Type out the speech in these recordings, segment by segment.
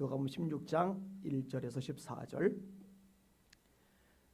누가복음 16장 1절에서 14절.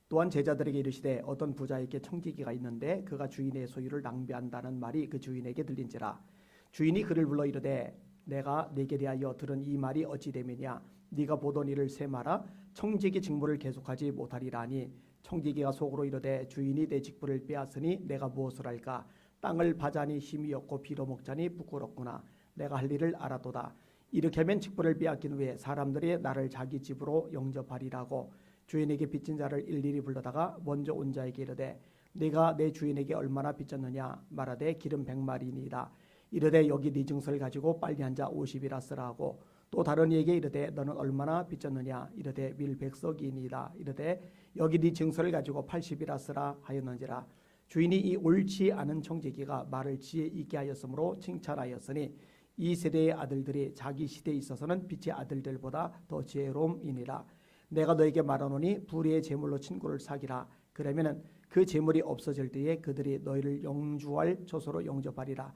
또한 제자들에게 이르시되 어떤 부자에게 청지기가 있는데 그가 주인의 소유를 낭비한다는 말이 그 주인에게 들린지라. 주인이 그를 불러 이르되 내가 네게 대하여 들은 이 말이 어찌 되느냐. 네가 보던 일을 세마라. 청지기 직무를 계속하지 못하리라 하니 청지기가 속으로 이르되 주인이 내 직분을 빼앗으니 내가 무엇을 할까. 땅을 파자니 힘이 없고 비로 먹자니 부끄럽구나. 내가 할 일을 알아도다. 이렇게 하면 직분을 빼앗긴 후에 사람들이 나를 자기 집으로 영접하리라고 주인에게 빚진 자를 일일이 불러다가 먼저 온 자에게 이르되 네가 내 주인에게 얼마나 빚졌느냐. 말하되 기름 100마리니이다. 이르되 여기 네 증서를 가지고 빨리 앉아 50이라 쓰라 하고 또 다른 이에게 이르되 너는 얼마나 빚졌느냐. 이르되 밀 100석이니이다. 이르되 여기 네 증서를 가지고 80이라 쓰라 하였는지라. 주인이 이 옳지 않은 청지기가 말을 지혜 있게 하였으므로 칭찬하였으니 이 세대의 아들들이 자기 시대에 있어서는 빛의 아들들보다 더 지혜로움이니라. 내가 너에게 말하노니 불의의 재물로 친구를 사기라. 그러면은 그 재물이 없어질 때에 그들이 너희를 영주할 처소로 영접하리라.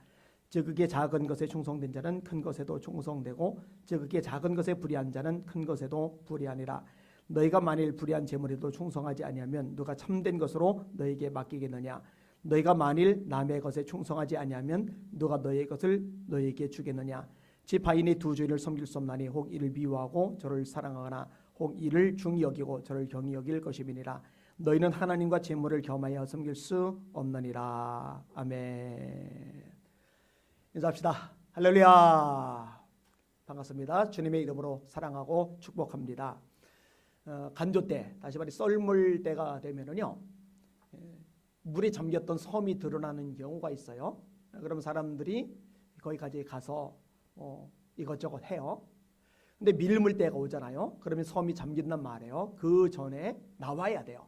즉 그게 작은 것에 충성된 자는 큰 것에도 충성되고 즉 그게 작은 것에 불의한 자는 큰 것에도 불의하니라. 너희가 만일 불의한 재물에도 충성하지 아니하면 누가 참된 것으로 너희에게 맡기겠느냐. 너희가 만일 남의 것에 충성하지 아니하면 누가 너희의 것을 너희에게 주겠느냐. 지파인이 두 주인을 섬길 수 없나니 혹 이를 미워하고 저를 사랑하거나 혹 이를 중히 여기고 저를 경히 여길 것임이니라. 너희는 하나님과 재물을 겸하여 섬길 수 없느니라. 아멘. 인사합시다. 할렐루야. 반갑습니다. 주님의 이름으로 사랑하고 축복합니다. 간조 때, 다시 말해 썰물 때가 되면은요, 물에 잠겼던 섬이 드러나는 경우가 있어요. 그럼 사람들이 거기까지 가서 이것저것 해요. 근데 밀물 때가 오잖아요. 그러면 섬이 잠긴단 말이에요. 그 전에 나와야 돼요.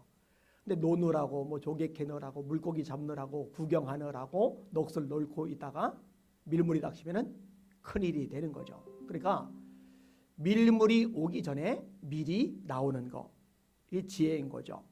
근데 노느라고 뭐 조개 캐느라고 물고기 잡느라고 구경하느라고 넋을 놓고 있다가 밀물이 닥치면은 큰일이 되는 거죠. 그러니까 밀물이 오기 전에 미리 나오는 거, 이게 지혜인 거죠.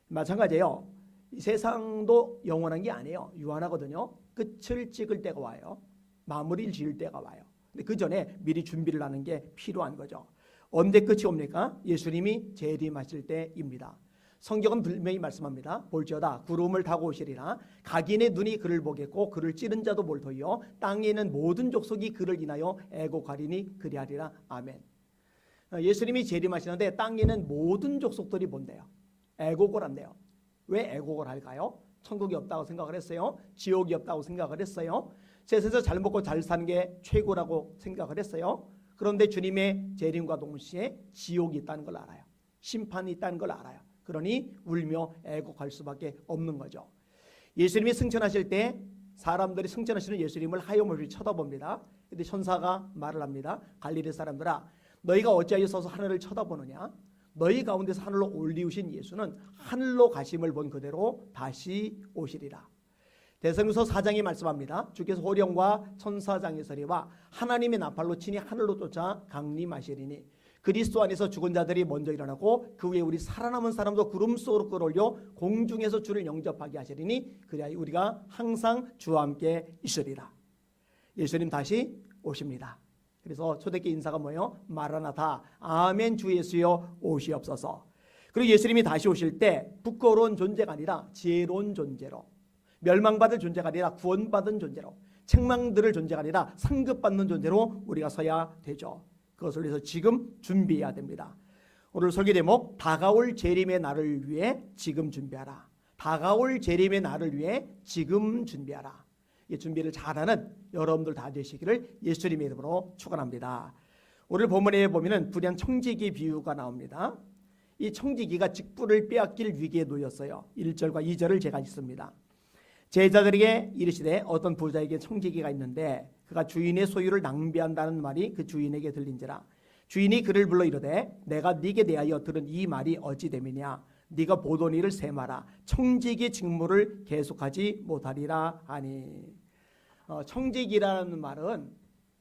마찬가지예요. 이 세상도 영원한 게 아니에요. 유한하거든요. 끝을 찍을 때가 와요. 마무리를 지을 때가 와요. 근데 그 전에 미리 준비를 하는 게 필요한 거죠. 언제 끝이 옵니까? 예수님이 재림하실 때입니다. 성경은 분명히 말씀합니다. 볼지어다 구름을 타고 오시리라. 각인의 눈이 그를 보겠고 그를 찌른 자도 몰토이요 땅에 있는 모든 족속이 그를 인하여 애곡하리니 그리하리라. 아멘. 예수님이 재림하시는데 땅에 있는 모든 족속들이 본대요. 애곡을 한대요. 왜 애곡을 할까요? 천국이 없다고 생각을 했어요. 지옥이 없다고 생각을 했어요. 세상에서 잘 먹고 잘 사는 게 최고라고 생각을 했어요. 그런데 주님의 재림과 동시에 지옥이 있다는 걸 알아요. 심판이 있다는 걸 알아요. 그러니 울며 애곡할 수밖에 없는 거죠. 예수님이 승천하실 때 사람들이 승천하시는 예수님을 하염없이 쳐다봅니다. 그런데 천사가 말을 합니다. 갈릴리 사람들아 너희가 어찌하여 서서 하늘을 쳐다보느냐. 너희 가운데서 하늘로 올리우신 예수는 하늘로 가심을 본 그대로 다시 오시리라. 대성서 4장이 말씀합니다. 주께서 호령과 천사장의 소리와 하나님의 나팔로 친히 하늘로 쫓아 강림하시리니 그리스도 안에서 죽은 자들이 먼저 일어나고 그 후에 우리 살아남은 사람도 구름 속으로 끌어올려 공중에서 주를 영접하게 하시리니 그리하여 우리가 항상 주와 함께 있으리라. 예수님 다시 오십니다. 그래서 초대교회 인사가 뭐예요? 마라나타 아멘 주 예수여 오시옵소서. 그리고 예수님이 다시 오실 때 부끄러운 존재가 아니라 지혜로운 존재로, 멸망받을 존재가 아니라 구원받은 존재로, 책망들을 존재가 아니라 상급받는 존재로 우리가 서야 되죠. 그것을 위해서 지금 준비해야 됩니다. 오늘 설교 제목 다가올 재림의 날을 위해 지금 준비하라. 다가올 재림의 날을 위해 지금 준비하라. 이 준비를 잘하는 여러분들 다 되시기를 예수님의 이름으로 축원합니다. 오늘 본문에 보면은 불의한 청지기 비유가 나옵니다. 이 청지기가 직분을 빼앗길 위기에 놓였어요. 1절과 2절을 제가 읽습니다. 제자들에게 이르시되 어떤 부자에게 청지기가 있는데 그가 주인의 소유를 낭비한다는 말이 그 주인에게 들린지라. 주인이 그를 불러 이르되 내가 네게 대하여 들은 이 말이 어찌 됨이냐. 네가 보던 일을 세마라. 청지기 직무를 계속하지 못하리라 하니. 청지기라는 말은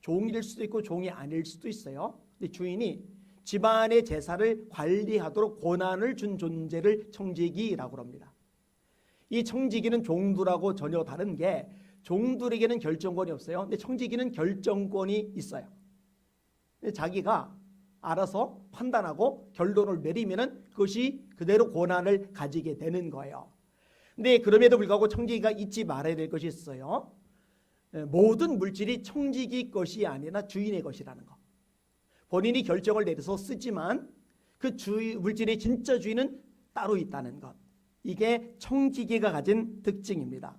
종일 수도 있고 종이 아닐 수도 있어요. 근데 주인이 집안의 재산을 관리하도록 권한을 준 존재를 청지기라고 합니다. 이 청지기는 종들하고 전혀 다른 게 종들에게는 결정권이 없어요. 근데 청지기는 결정권이 있어요. 근데 자기가 알아서 판단하고 결론을 내리면은 그것이 그대로 고난을 가지게 되는 거예요. 근데 그럼에도 불구하고 청지기가 잊지 말아야 될 것이 있어요. 모든 물질이 청지기 것이 아니라 주인의 것이라는 거. 본인이 결정을 내려서 쓰지만 그 물질의 진짜 주인은 따로 있다는 것. 이게 청지기가 가진 특징입니다.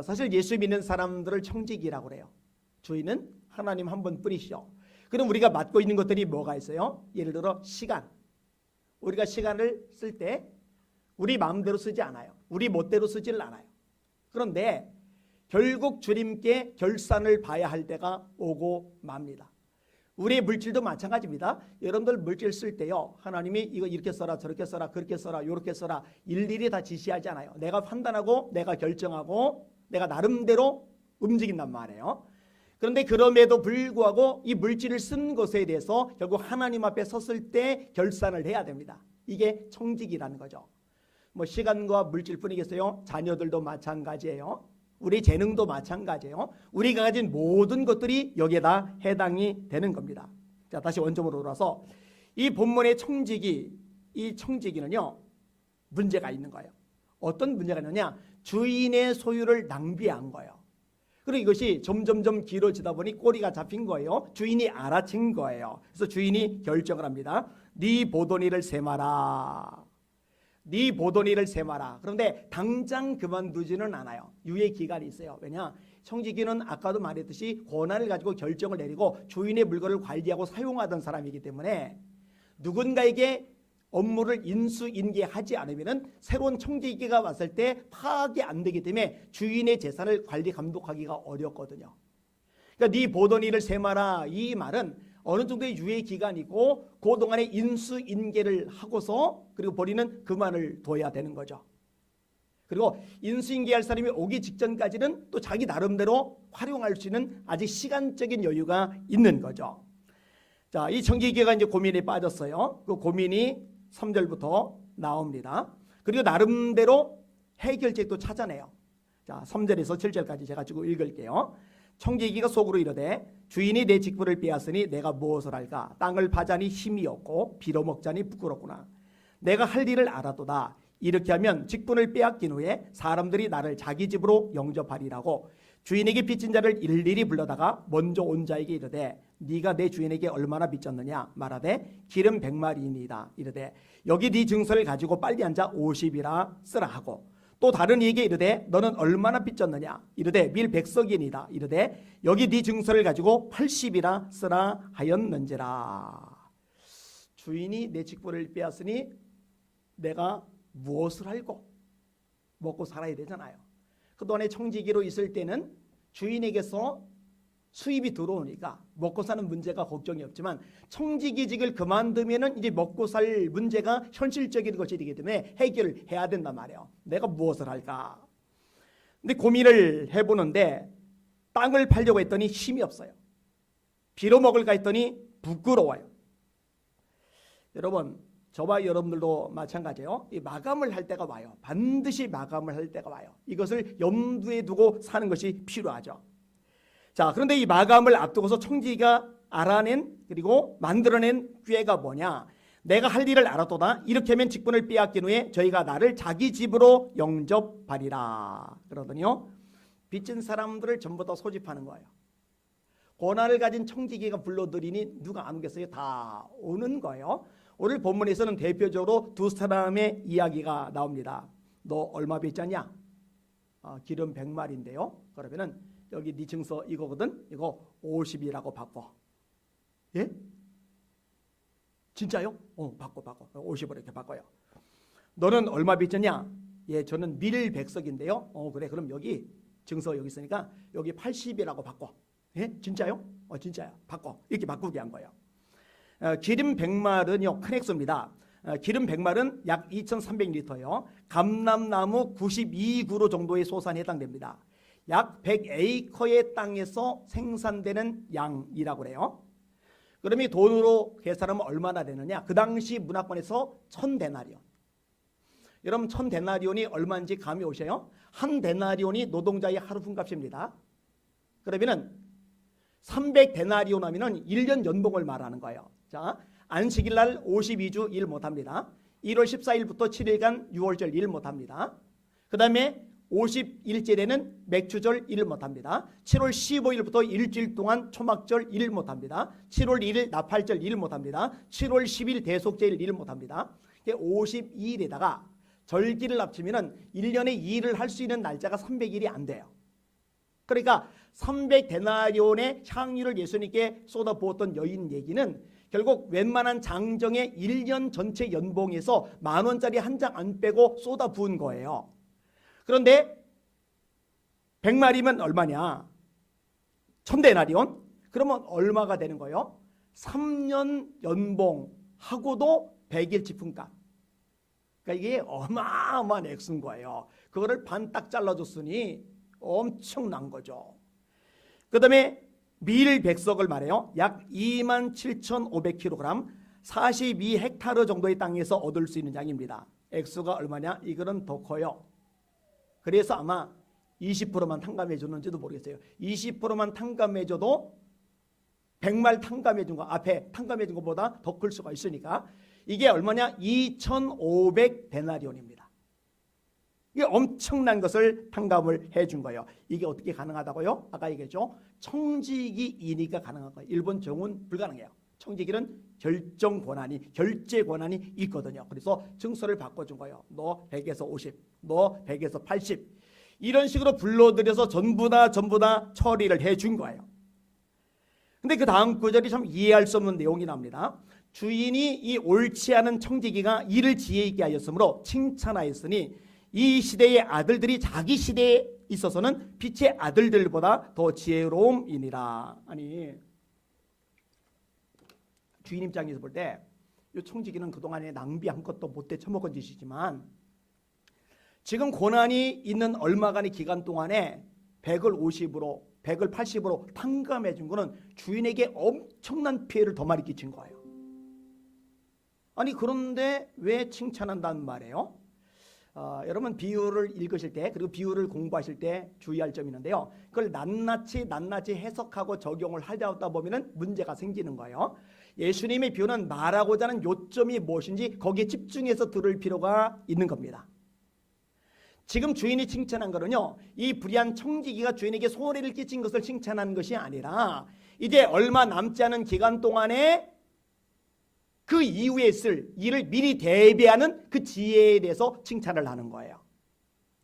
사실 예수 믿는 사람들을 청지기라고 그래요. 주인은 하나님 한 분뿐이시죠. 그럼 우리가 맡고 있는 것들이 뭐가 있어요? 예를 들어 시간. 우리가 시간을 쓸 때 우리 마음대로 쓰지 않아요. 우리 멋대로 쓰지를 않아요. 그런데 결국 주님께 결산을 봐야 할 때가 오고 맙니다. 우리의 물질도 마찬가지입니다. 여러분들 물질 쓸 때요, 하나님이 이거 이렇게 써라, 저렇게 써라, 그렇게 써라, 이렇게 써라 일일이 다 지시하지 않아요. 내가 판단하고 내가 결정하고 내가 나름대로 움직인단 말이에요. 그런데 그럼에도 불구하고 이 물질을 쓴 것에 대해서 결국 하나님 앞에 섰을 때 결산을 해야 됩니다. 이게 청지기라는 거죠. 뭐 시간과 물질뿐이겠어요? 자녀들도 마찬가지예요. 우리 재능도 마찬가지예요. 우리가 가진 모든 것들이 여기에 다 해당이 되는 겁니다. 자, 다시 원점으로 돌아서 이 본문의 청지기, 이 청지기는요 문제가 있는 거예요. 어떤 문제가 있느냐? 주인의 소유를 낭비한 거예요. 그리고 이것이 점점점 길어지다 보니 꼬리가 잡힌 거예요. 주인이 알아챈 거예요. 그래서 주인이 결정을 합니다. 네 보도니를 세마라. 네 보도니를 세마라. 그런데 당장 그만두지는 않아요. 유예 기간이 있어요. 왜냐? 청지기는 아까도 말했듯이 권한을 가지고 결정을 내리고 주인의 물건을 관리하고 사용하던 사람이기 때문에 누군가에게 업무를 인수인계하지 않으면 새로운 청지기가 왔을 때 파악이 안 되기 때문에 주인의 재산을 관리 감독하기가 어렵거든요. 그러니까 네 보도니를 세마라, 이 말은 어느 정도의 유예 기간이고 그동안에 인수인계를 하고서 그리고 본인은 그만을 둬야 되는 거죠. 그리고 인수인계할 사람이 오기 직전까지는 또 자기 나름대로 활용할 수 있는 아직 시간적인 여유가 있는 거죠. 자, 이 청지기가 이제 고민에 빠졌어요. 그 고민이 3절부터 나옵니다. 그리고 나름대로 해결책도 찾아내요. 자, 3절에서 7절까지 제가 지금 읽을게요. 청지기가 속으로 이르되 주인이 내 직분을 빼앗으니 내가 무엇을 할까? 땅을 파자니 힘이 없고 빌어먹자니 부끄럽구나. 내가 할 일을 알아도다. 이렇게 하면 직분을 빼앗긴 후에 사람들이 나를 자기 집으로 영접하리라고 주인에게 빚진 자를 일일이 불러다가 먼저 온 자에게 이르되 네가 내 주인에게 얼마나 빚졌느냐 말하되 기름 100마리이니이다. 이르되 여기 네 증서를 가지고 빨리 앉아 50이라 쓰라 하고 또 다른 이에게 이르되 너는 얼마나 빚졌느냐 이르되 밀 100석이니이다. 이르되 여기 네 증서를 가지고 80이라 쓰라 하였는지라. 주인이 내 직분을 빼앗으니 내가 무엇을 알고 먹고 살아야 되잖아요. 그동안에 청지기로 있을 때는 주인에게서 수입이 들어오니까 먹고 사는 문제가 걱정이 없지만 청지기직을 그만두면은 이제 먹고 살 문제가 현실적인 것이 되기 때문에 해결을 해야 된단 말이에요. 내가 무엇을 할까? 근데 고민을 해보는데 땅을 팔려고 했더니 힘이 없어요. 빌어먹을까 했더니 부끄러워요. 여러분, 저와 여러분들도 마찬가지예요. 이 마감을 할 때가 와요. 반드시 마감을 할 때가 와요. 이것을 염두에 두고 사는 것이 필요하죠. 자, 그런데 이 마감을 앞두고서 청지기가 알아낸 그리고 만들어낸 꾀가 뭐냐? 내가 할 일을 알아도다. 이렇게 하면 직분을 빼앗긴 후에 저희가 나를 자기 집으로 영접하리라. 그러더니요, 빚진 사람들을 전부 다 소집하는 거예요. 권한을 가진 청지기가 불러들이니 누가 안 오겠어요? 다 오는 거예요. 오늘 본문에서는 대표적으로 두 사람의 이야기가 나옵니다. 너 얼마 빚졌냐? 기름 100마리인데요. 그러면은 여기 네 증서 이거거든. 이거 50이라고 바꿔. 예? 진짜요? 바꿔. 50으로 이렇게 바꿔요. 너는 얼마 빚졌냐? 예, 저는 밀 100석인데요. 그래. 그럼 여기 증서 여기 있으니까 여기 80이라고 바꿔. 예? 진짜요? 진짜야. 바꿔. 이렇게 바꾸게 한 거예요. 기름 100말은요 큰 액수입니다. 기름 100말은 약 2,300리터요. 감람나무 92그루 정도의 소산에 해당됩니다. 약 100에이커의 땅에서 생산되는 양이라고 그래요. 그러면 돈으로 계산하면 얼마나 되느냐? 그 당시 문화권에서 1000데나리온. 여러분 1000데나리온이 얼마인지 감이 오셔요? 한 데나리온이 노동자의 하루 품값입니다. 그러면은 300데나리온 하면은 1년 연봉을 말하는 거예요. 자, 안식일 날 52주 일 못합니다. 1월 14일부터 7일간 6월절 일 못합니다. 그 다음에 50일째에는 맥주절 일 못합니다. 7월 15일부터 일주일 동안 초막절 일 못합니다. 7월 1일 나팔절 일 못합니다. 7월 10일 대속제일 일 못합니다. 52일에다가 절기를 합치면 1년에 일을 할 수 있는 날짜가 300일이 안 돼요. 그러니까 300데나리온의 향유를 예수님께 쏟아부었던 여인 얘기는 결국 웬만한 장정의 1년 전체 연봉에서 10,000원짜리 한 장 안 빼고 쏟아부은 거예요. 그런데 100마리면 얼마냐? 1000데나리온? 그러면 얼마가 되는 거예요? 3년 연봉하고도 100일 지품값. 그러니까 이게 어마어마한 액수인 거예요. 그거를 반 딱 잘라줬으니 엄청난 거죠. 그 다음에 밀백석을 말해요. 약 27,500kg 42헥타르 정도의 땅에서 얻을 수 있는 양입니다. 액수가 얼마냐? 이거는 더 커요. 그래서 아마 20%만 탕감해 주는지도 모르겠어요. 20%만 탕감해 줘도 100말 탕감해 준 거, 앞에 탕감해 준 것보다 더 클 수가 있으니까 이게 얼마냐? 2,500데나리온입니다. 이게 엄청난 것을 탕감을 해준 거예요. 이게 어떻게 가능하다고요? 아까 얘기했죠. 청지기이니까 가능한 거예요. 일본 정은 불가능해요. 청지기는 결정 권한이, 결제 권한이 있거든요. 그래서 증서를 바꿔준 거예요. 너 100에서 50, 너 100에서 80 이런 식으로 불러들여서 전부 다 처리를 해준 거예요. 근데 그 다음 구절이 참 이해할 수 없는 내용이 나옵니다. 주인이 이 옳지 않은 청지기가 이를 지혜 있게 하였으므로 칭찬하였으니 이 시대의 아들들이 자기 시대에 있어서는 빛의 아들들보다 더 지혜로움이니라. 아니 주인 입장에서 볼 때 이 청지기는 그동안에 낭비한 것도 못돼 처먹은 짓이지만 지금 고난이 있는 얼마간의 기간 동안에 100을 50으로 100을 80으로 탕감해 준 거는 주인에게 엄청난 피해를 더 많이 끼친 거예요. 아니 그런데 왜 칭찬한다는 말이에요? 여러분 비유를 읽으실 때 그리고 비유를 공부하실 때 주의할 점이 있는데요. 그걸 낱낱이 해석하고 적용을 하다 보면 문제가 생기는 거예요. 예수님의 비유는 말하고자 하는 요점이 무엇인지 거기에 집중해서 들을 필요가 있는 겁니다. 지금 주인이 칭찬한 거는요, 이 불의한 청지기가 주인에게 손해를 끼친 것을 칭찬한 것이 아니라 이제 얼마 남지 않은 기간 동안에 그 이후에 쓸 일을 미리 대비하는 그 지혜에 대해서 칭찬을 하는 거예요.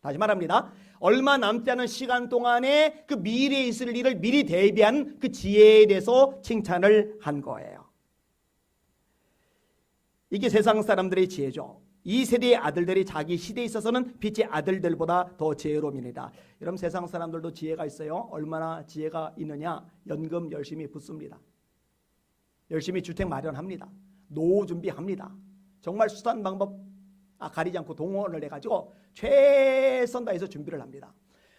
다시 말합니다. 얼마 남지 않은 시간 동안에 그 미래에 있을 일을 미리 대비한 그 지혜에 대해서 칭찬을 한 거예요. 이게 세상 사람들의 지혜죠. 이 세대의 아들들이 자기 시대에 있어서는 빛의 아들들보다 더 지혜로움이니다. 여러분 세상 사람들도 지혜가 있어요. 얼마나 지혜가 있느냐? 연금 열심히 붓습니다. 열심히 주택 마련합니다. 노후 준비합니다. 정말 수단 방법 가리지 않고 동원을 해가지고 최선 다해서 준비를 합니다.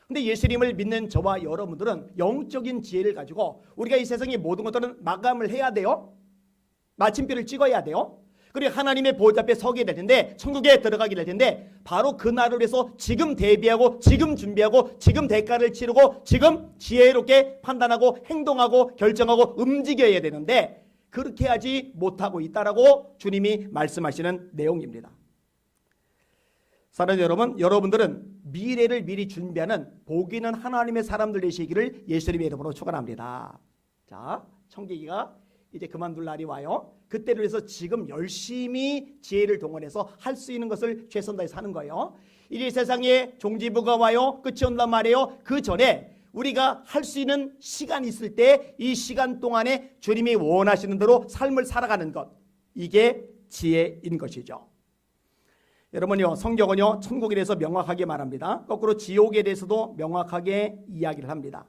근데 예수님을 믿는 저와 여러분들은 영적인 지혜를 가지고 우리가 이 세상의 모든 것들은 마감을 해야 돼요. 마침표를 찍어야 돼요. 그리고 하나님의 보좌 앞에 서게 될 텐데 천국에 들어가게 될 텐데 바로 그 날을 위해서 지금 대비하고 지금 준비하고 지금 대가를 치르고 지금 지혜롭게 판단하고 행동하고 결정하고 움직여야 되는데 그렇게 하지 못하고 있다라고 주님이 말씀하시는 내용입니다. 사랑하는 여러분, 여러분들은 미래를 미리 준비하는 복 있는 하나님의 사람들 되시기를 예수님의 이름으로 축원합니다. 자, 청지기가 이제 그만둘 날이 와요. 그때를 위해서 지금 열심히 지혜를 동원해서 할 수 있는 것을 최선 다해서 하는 거예요. 이제 세상에 종지부가 와요. 끝이 온단 말이에요. 그 전에 우리가 할 수 있는 시간이 있을 때 이 시간 동안에 주님이 원하시는 대로 삶을 살아가는 것, 이게 지혜인 것이죠. 여러분요, 성경은요 천국에 대해서 명확하게 말합니다. 거꾸로 지옥에 대해서도 명확하게 이야기를 합니다.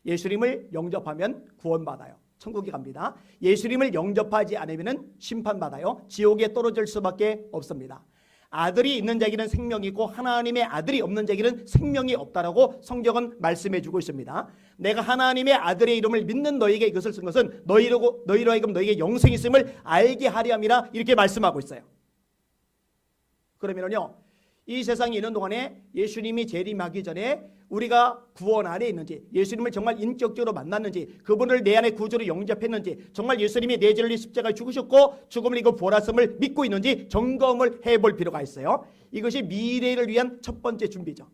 예수님을 영접하면 구원받아요. 천국에 갑니다. 예수님을 영접하지 않으면 심판받아요. 지옥에 떨어질 수밖에 없습니다. 아들이 있는 자에게는 생명이 있고 하나님의 아들이 없는 자에게는 생명이 없다라고 성경은 말씀해 주고 있습니다. 내가 하나님의 아들의 이름을 믿는 너에게 이것을 쓴 것은 너희로 하여금 너에게 영생이 있음을 알게 하려 함이라 이렇게 말씀하고 있어요. 그러면요 이 세상에 있는 동안에 예수님이 재림하기 전에 우리가 구원 안에 있는지, 예수님을 정말 인격적으로 만났는지, 그분을 내 안에 구주로 영접했는지, 정말 예수님이 내 죄를 위해 십자가에 죽으셨고 죽음을 이기고 부활하심을 믿고 있는지 점검을 해볼 필요가 있어요. 이것이 미래를 위한 첫 번째 준비죠.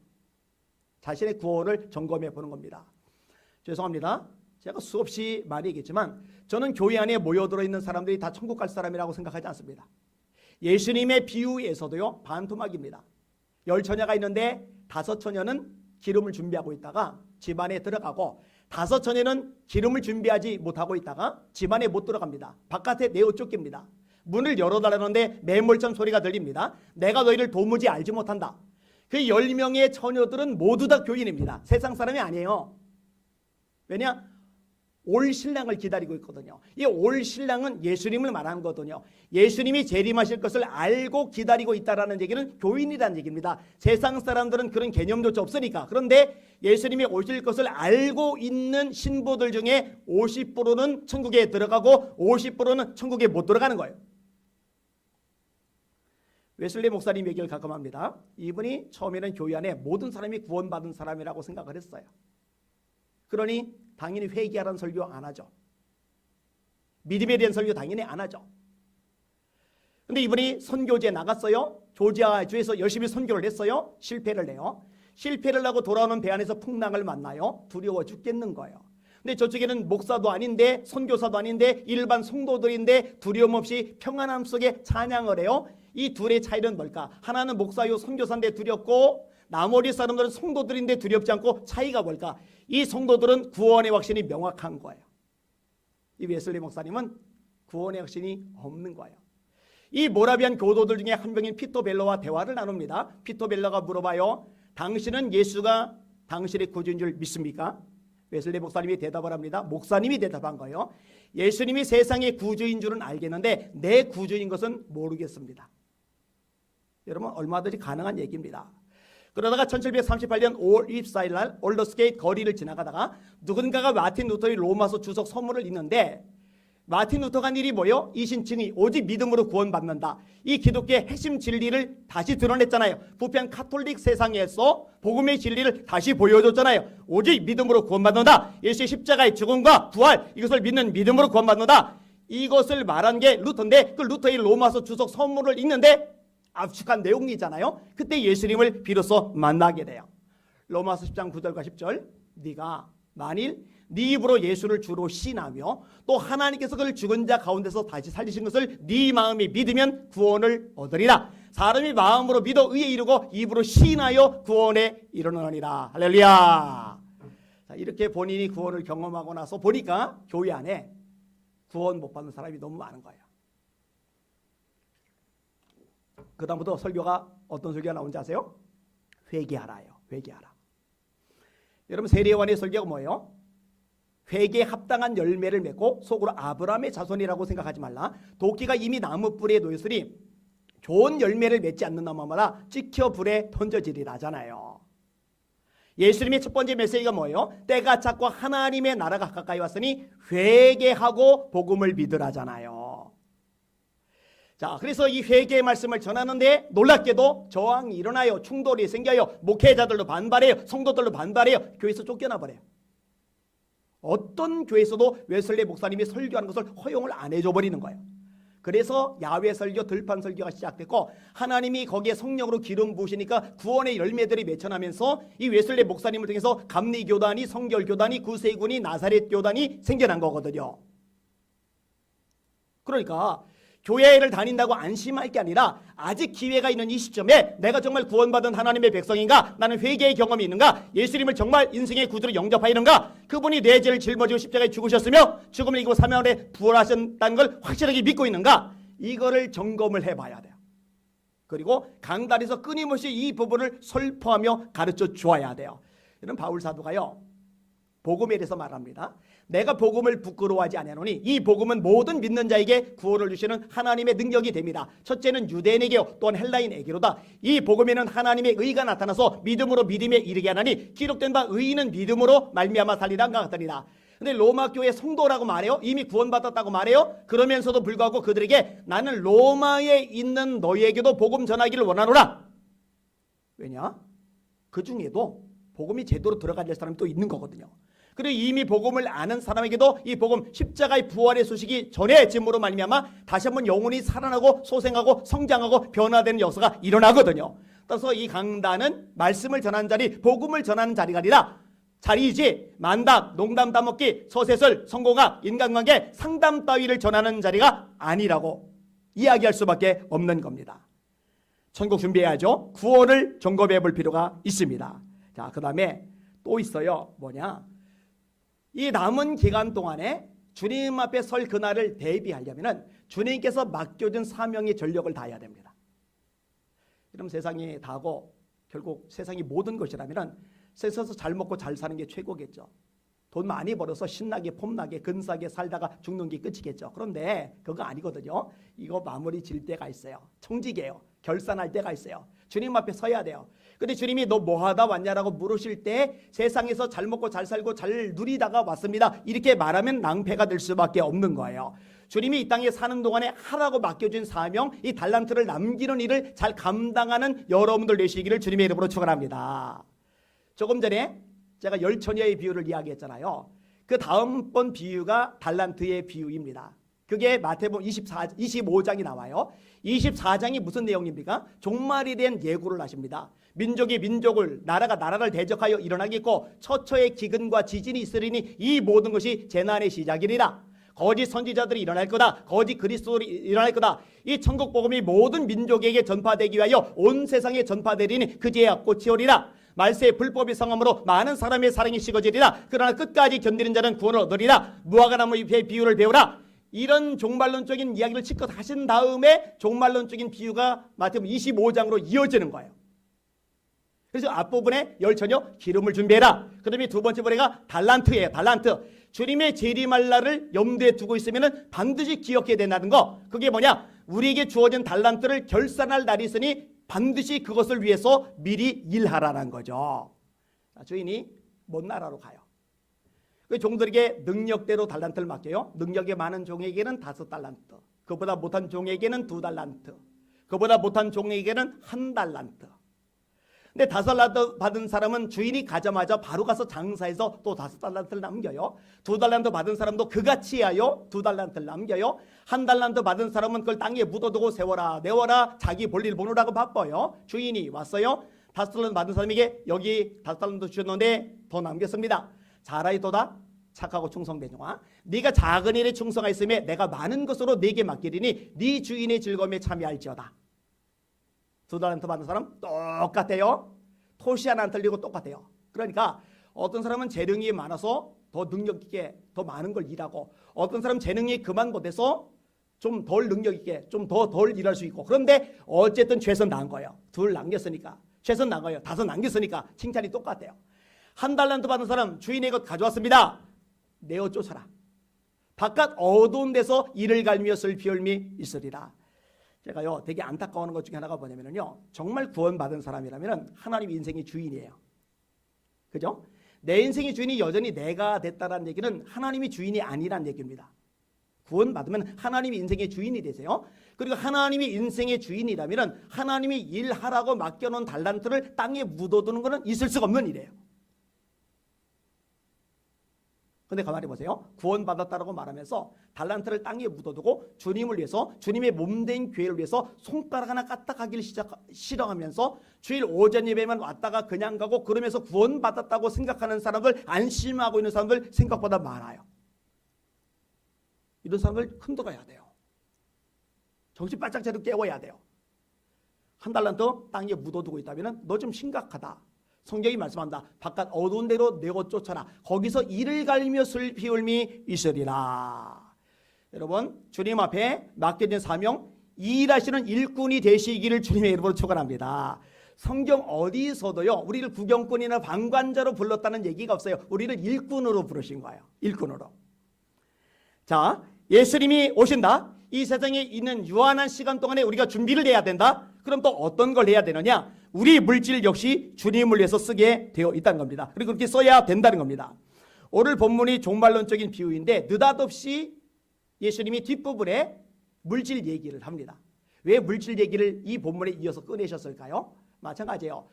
자신의 구원을 점검해 보는 겁니다. 죄송합니다. 제가 수없이 많이 얘기했지만 저는 교회 안에 모여들어 있는 사람들이 다 천국 갈 사람이라고 생각하지 않습니다. 예수님의 비유에서도요, 반토막입니다. 10처녀가 있는데 5처녀는 기름을 준비하고 있다가 집안에 들어가고 5처녀는 기름을 준비하지 못하고 있다가 집안에 못 들어갑니다. 바깥에 내어 쫓깁니다. 문을 열어달라는데 매몰찬 소리가 들립니다. 내가 너희를 도무지 알지 못한다. 그 10명의 처녀들은 모두 다 교인입니다. 세상 사람이 아니에요. 왜냐? 올 신랑을 기다리고 있거든요. 이 올 신랑은 예수님을 말하는 거거든요. 예수님이 재림하실 것을 알고 기다리고 있다는 얘기는 교인이라는 얘기입니다. 세상 사람들은 그런 개념조차 없으니까. 그런데 예수님이 오실 것을 알고 있는 신부들 중에 50%는 천국에 들어가고 50%는 천국에 못 들어가는 거예요. 웨슬리 목사님 얘기를 가끔 합니다. 이분이 처음에는 교회 안에 모든 사람이 구원받은 사람이라고 생각을 했어요. 그러니 당연히 회개하라는 설교 안 하죠. 믿음에 대한 설교 당연히 안 하죠. 근데 이분이 선교지에 나갔어요. 조지아주에서 열심히 선교를 했어요. 실패를 해요. 실패를 하고 돌아오는 배 안에서 풍랑을 만나요. 두려워 죽겠는 거예요. 근데 저쪽에는 목사도 아닌데 선교사도 아닌데 일반 성도들인데 두려움 없이 평안함 속에 찬양을 해요. 이 둘의 차이는 뭘까? 하나는 목사요 선교사인데 두렵고 나머지 사람들은 성도들인데 두렵지 않고 차이가 뭘까? 이 성도들은 구원의 확신이 명확한 거예요. 이 웨슬리 목사님은 구원의 확신이 없는 거예요. 이 모라비안 교도들 중에 한 명인 피터 벨러와 대화를 나눕니다. 피터 벨러가 물어봐요. 당신은 예수가 당신의 구주인 줄 믿습니까? 웨슬리 목사님이 대답을 합니다. 목사님이 대답한 거예요. 예수님이 세상의 구주인 줄은 알겠는데 내 구주인 것은 모르겠습니다. 여러분 얼마든지 가능한 얘기입니다. 그러다가 1738년 5월 24일 날 올더스게이트 거리를 지나가다가 누군가가 마틴 루터의 로마서 주석 서문을 읽는데 마틴 루터가 한 일이 뭐예요? 이신증이 오직 믿음으로 구원받는다. 이 기독교의 핵심 진리를 다시 드러냈잖아요. 부패한 카톨릭 세상에서 복음의 진리를 다시 보여줬잖아요. 오직 믿음으로 구원받는다. 예수의 십자가의 죽음과 부활 이것을 믿는 믿음으로 구원받는다. 이것을 말한 게 루터인데 그 루터의 로마서 주석 서문을 읽는데 압축한 내용이잖아요. 그때 예수님을 비로소 만나게 돼요. 로마서 10장 9절과 10절 네가 만일 네 입으로 예수를 주로 시인하며 또 하나님께서 그를 죽은 자 가운데서 다시 살리신 것을 네 마음이 믿으면 구원을 얻으리라. 사람이 마음으로 믿어 의에 이르고 입으로 시인하여 구원에 이르느니라. 할렐루야. 자, 이렇게 본인이 구원을 경험하고 나서 보니까 교회 안에 구원 못 받는 사람이 너무 많은 거예요. 그 다음부터 설교가 어떤 설교가 나온지 아세요? 회개하라요. 회개하라. 여러분 세례요한의 설교가 뭐예요? 회개에 합당한 열매를 맺고 속으로 아브라함의 자손이라고 생각하지 말라. 도끼가 이미 나무 뿌리에 놓였으니 좋은 열매를 맺지 않는 나무마다 찍혀 불에 던져지리라잖아요. 예수님의 첫 번째 메시지가 뭐예요? 때가 찼고 하나님의 나라가 가까이 왔으니 회개하고 복음을 믿으라잖아요. 자, 그래서 이 회개의 말씀을 전하는데 놀랍게도 저항이 일어나요. 충돌이 생겨요. 목회자들도 반발해요. 성도들도 반발해요. 교회에서 쫓겨나 버려요. 어떤 교회에서도 웨슬리 목사님이 설교하는 것을 허용을 안 해줘 버리는 거예요. 그래서 야외 설교, 들판 설교가 시작됐고 하나님이 거기에 성령으로 기름 부으시니까 구원의 열매들이 맺혀나면서 이 웨슬리 목사님을 통해서 감리교단이, 성결교단이, 구세군이, 나사렛 교단이 생겨난 거거든요. 그러니까 교회를 다닌다고 안심할 게 아니라 아직 기회가 있는 이 시점에 내가 정말 구원받은 하나님의 백성인가? 나는 회개의 경험이 있는가? 예수님을 정말 인생의 구주로 영접하였는가? 그분이 내 죄를 짊어지고 십자가에 죽으셨으며 죽음을 이기고 사흘에 부활하셨다는 걸 확실하게 믿고 있는가? 이거를 점검을 해봐야 돼요. 그리고 강단에서 끊임없이 이 부분을 설포하며 가르쳐 주어야 돼요. 이런 바울 사도가요 복음에 대해서 말합니다. 내가 복음을 부끄러워하지 아니하노니 이 복음은 모든 믿는 자에게 구원을 주시는 하나님의 능력이 됩니다. 첫째는 유대인에게요 또한 헬라인에게로다. 이 복음에는 하나님의 의가 나타나서 믿음으로 믿음에 이르게 하나니 기록된 바 의인은 믿음으로 말미암아 살리라 같으니라. 근데 로마 교회 성도라고 말해요. 이미 구원받았다고 말해요. 그러면서도 불구하고 그들에게 나는 로마에 있는 너희에게도 복음 전하기를 원하노라. 왜냐? 그 중에도 복음이 제대로 들어가야 될 사람이 또 있는 거거든요. 그리고 이미 복음을 아는 사람에게도 이 복음 십자가의 부활의 소식이 전해짐으로 말미암아 다시 한번 영혼이 살아나고 소생하고 성장하고 변화되는 역사가 일어나거든요. 따라서 이 강단은 말씀을 전하는 자리, 복음을 전하는 자리가 아니라 자리이지 만담, 농담 따먹기, 서세설, 성공학, 인간관계, 상담 따위를 전하는 자리가 아니라고 이야기할 수밖에 없는 겁니다. 천국 준비해야죠. 구원을 점검해 볼 필요가 있습니다. 자, 그 다음에 또 있어요. 뭐냐? 이 남은 기간 동안에 주님 앞에 설 그날을 대비하려면 주님께서 맡겨준 사명의 전력을 다해야 됩니다. 그럼 세상이 다고 결국 세상이 모든 것이라면 세상에서 잘 먹고 잘 사는 게 최고겠죠. 돈 많이 벌어서 신나게 폼나게 근사하게 살다가 죽는 게 끝이겠죠. 그런데 그거 아니거든요. 이거 마무리 질 때가 있어요. 청직이에요. 결산할 때가 있어요. 주님 앞에 서야 돼요. 근데 주님이 너 뭐하다 왔냐라고 물으실 때 세상에서 잘 먹고 잘 살고 잘 누리다가 왔습니다. 이렇게 말하면 낭패가 될 수밖에 없는 거예요. 주님이 이 땅에 사는 동안에 하라고 맡겨준 사명, 이 달란트를 남기는 일을 잘 감당하는 여러분들 되시기를 주님의 이름으로 축원합니다. 조금 전에 제가 열처녀의 비유를 이야기했잖아요. 그 다음번 비유가 달란트의 비유입니다. 그게 마태복음 25장이 나와요. 24장이 무슨 내용입니까? 종말에 대한 예고를 하십니다. 민족이 민족을, 나라가 나라를 대적하여 일어나겠고 처처의 기근과 지진이 있으리니 이 모든 것이 재난의 시작이리라. 거짓 선지자들이 일어날 거다. 거짓 그리스도들이 일어날 거다. 이 천국 복음이 모든 민족에게 전파되기 위하여 온 세상에 전파되리니 그제야 꽃이 오리라. 말세의 불법이 성함으로 많은 사람의 사랑이 식어지리라. 그러나 끝까지 견디는 자는 구원을 얻으리라. 무화과나무의 비유를 배우라. 이런 종말론적인 이야기를 치껏 하신 다음에 종말론적인 비유가 마태복음 25장으로 이어지는 거예요. 그래서 앞부분에 열처녀 기름을 준비해라. 그 다음에 두 번째 번째가 달란트예요. 달란트. 주님의 재림할 날을 염두에 두고 있으면 반드시 기억해야 된다는 거. 그게 뭐냐? 우리에게 주어진 달란트를 결산할 날이 있으니 반드시 그것을 위해서 미리 일하라는 거죠. 주인이 먼 나라로 가요. 그 종들에게 능력대로 달란트를 맡겨요. 능력이 많은 종에게는 5달란트, 그보다 못한 종에게는 2달란트, 그보다 못한 종에게는 1달란트. 근데 5달란트 받은 사람은 주인이 가자마자 바로 가서 장사해서 또 5달란트를 남겨요. 2달란트 받은 사람도 그같이 하여 2달란트를 남겨요. 1달란트 받은 사람은 그걸 땅에 묻어두고 세워라 내워라 자기 볼일 보느라고 바빠요. 주인이 왔어요. 5달란트 받은 사람에게 여기 5달란트 주셨는데 더 남겼습니다. 잘하이도다 착하고 충성된 종아, 네가 작은 일에 충성하였으며 내가 많은 것으로 네게 맡기리니 네 주인의 즐거움에 참여할지어다. 2달란트 받은 사람 똑같아요. 토시 하나 안 틀리고 똑같아요. 그러니까 어떤 사람은 재능이 많아서 더 능력 있게 더 많은 걸 일하고, 어떤 사람은 재능이 그만 못해서 좀 덜 능력 있게 좀 더 덜 일할 수 있고, 그런데 어쨌든 최선 다한 거예요. 2 남겼으니까 최선 다한 거예요. 5 남겼으니까 칭찬이 똑같아요. 1달란트 받은 사람 주인의 것 가져왔습니다. 내어 쫓아라. 바깥 어두운 데서 이를 갈미며 슬피울미 있으리라. 제가요 되게 안타까워하는 것 중에 하나가 뭐냐면요, 정말 구원받은 사람이라면 하나님 인생의 주인이에요. 그죠? 내 인생의 주인이 여전히 내가 됐다는 얘기는 하나님이 주인이 아니란 얘기입니다. 구원받으면 하나님이 인생의 주인이 되세요. 그리고 하나님이 인생의 주인이라면 하나님이 일하라고 맡겨놓은 달란트를 땅에 묻어두는 것은 있을 수가 없는 일이에요. 근데 가만히 보세요. 구원받았다라고 말하면서 달란트를 땅에 묻어두고 주님을 위해서, 주님의 몸된 교회를 위해서 손가락 하나 까딱하기를 싫어하면서 주일 오전 예배만 왔다가 그냥 가고 그러면서 구원받았다고 생각하는 사람들, 안심하고 있는 사람들 생각보다 많아요. 이런 사람들 흔들어야 돼요. 정신 바짝 차리고 깨워야 돼요. 1달란트 땅에 묻어두고 있다면 너 좀 심각하다. 성경이 말씀한다. 바깥 어두운 데로 내어 쫓아라. 거기서 이를 갈며 슬피 울미 있으리라. 여러분, 주님 앞에 맡겨진 사명, 일하시는 일꾼이 되시기를 주님의 이름으로 축원합니다. 성경 어디서도요 우리를 구경꾼이나 방관자로 불렀다는 얘기가 없어요. 우리를 일꾼으로 부르신 거예요. 일꾼으로. 자, 예수님이 오신다. 이 세상에 있는 유한한 시간 동안에 우리가 준비를 해야 된다. 그럼 또 어떤 걸 해야 되느냐? 우리 물질 역시 주님을 위해서 쓰게 되어 있다는 겁니다. 그리고 그렇게 써야 된다는 겁니다. 오늘 본문이 종말론적인 비유인데 느닷없이 예수님이 뒷부분에 물질 얘기를 합니다. 왜 물질 얘기를 이 본문에 이어서 꺼내셨을까요? 마찬가지예요.